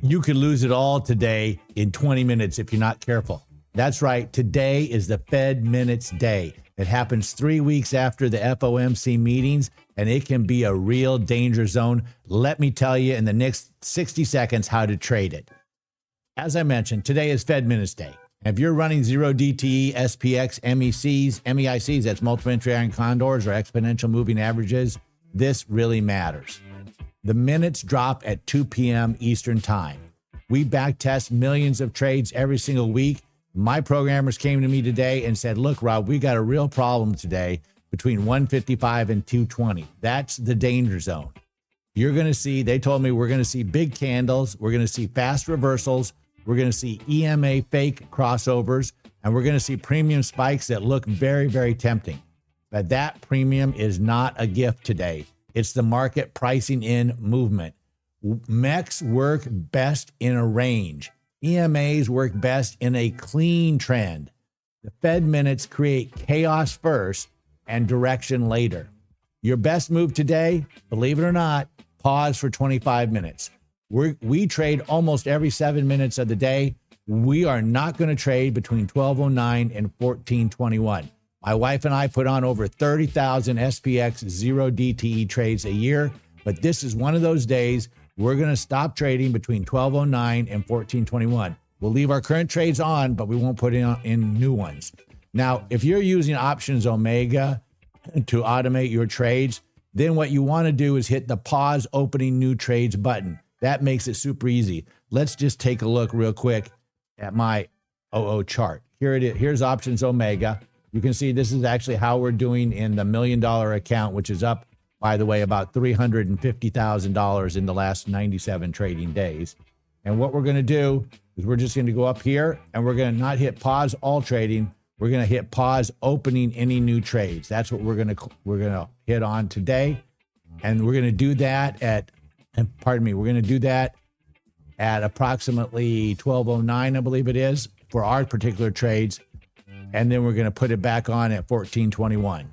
You could lose it all today in 20 minutes if you're not careful. That's right. Today is the Fed Minutes Day. It happens 3 weeks after the FOMC meetings, and it can be a real danger zone. Let me tell you in the next 60 seconds how to trade it. As I mentioned, today is Fed Minutes Day. If you're running 0 DTE, SPX, MEICs, that's multiple entry iron condors or exponential moving averages, this really matters. The minutes drop at 2 p.m. Eastern time. We backtest millions of trades every single week. My programmers came to me today and said, look, Rob, we got a real problem today between 155 and 220. That's the danger zone. You're going to see, they told me we're going to see big candles. We're going to see fast reversals. We're going to see EMA fake crossovers, and we're going to see premium spikes that look very, very tempting. But that premium is not a gift today. It's the market pricing in movement. MEICs work best in a range. EMAs work best in a clean trend. The Fed minutes create chaos first and direction later. Your best move today, believe it or not, pause for 25 minutes. We trade almost every 7 minutes of the day. We are not going to trade between 12:09 and 14:21. My wife and I put on over 30,000 SPX 0 DTE trades a year, but this is one of those days we're going to stop trading between 12:09 and 14:21. We'll leave our current trades on, but we won't put in new ones. Now, if you're using options Omega to automate your trades, then what you want to do is hit the pause opening new trades button. That makes it super easy. Let's just take a look real quick at my OO chart. Here it is. Here's options Omega. You can see this is actually how we're doing in the $1 million account, which is up, by the way, about $350,000 in the last 97 trading days. And what we're going to do is we're just going to go up here and we're going to not hit pause all trading. We're going to hit pause opening any new trades. That's what we're going to hit on today. And we're going to do that at, we're going to do that at approximately 12:09, I believe it is, for our particular trades. And then we're going to put it back on at 14:21.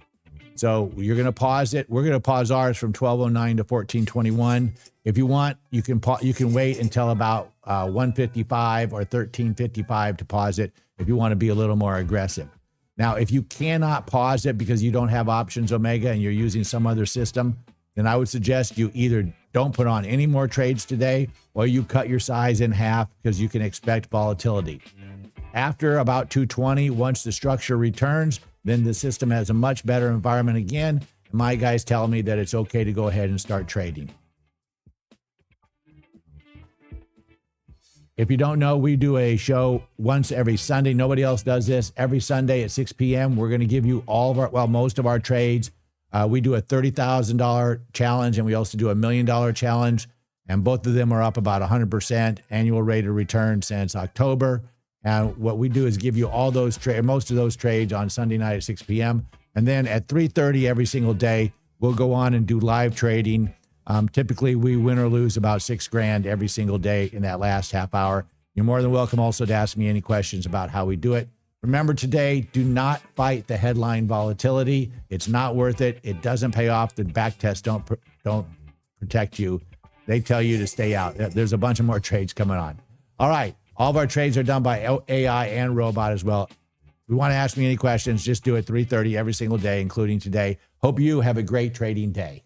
So you're going to pause it. We're going to pause ours from 12:09 to 14:21. If you want, you can wait until about 1:55 or 13:55 to pause it if you want to be a little more aggressive. Now, if you cannot pause it because you don't have options Omega and you're using some other system, then I would suggest you either don't put on any more trades today or you cut your size in half because you can expect volatility. After about 220, once the structure returns, then the system has a much better environment again. My guys tell me that it's okay to go ahead and start trading. If you don't know, we do a show once every Sunday. Nobody else does this. Every Sunday at 6 p.m., we're going to give you all of our, most of our trades. We do a $30,000 challenge, and we also do a $1 million challenge. And both of them are up about 100% annual rate of return since October. And what we do is give you all those most of those trades on Sunday night at 6 p.m. And then at 3:30 every single day, we'll go on and do live trading. Typically, we win or lose about $6,000 every single day in that last half hour. You're more than welcome also to ask me any questions about how we do it. Remember today, do not fight the headline volatility. It's not worth it. It doesn't pay off. The backtests don't protect you. They tell you to stay out. There's a bunch of more trades coming on. All right. All of our trades are done by AI and robot as well. If you want to ask me any questions, just do it 3:30 every single day, including today. Hope you have a great trading day.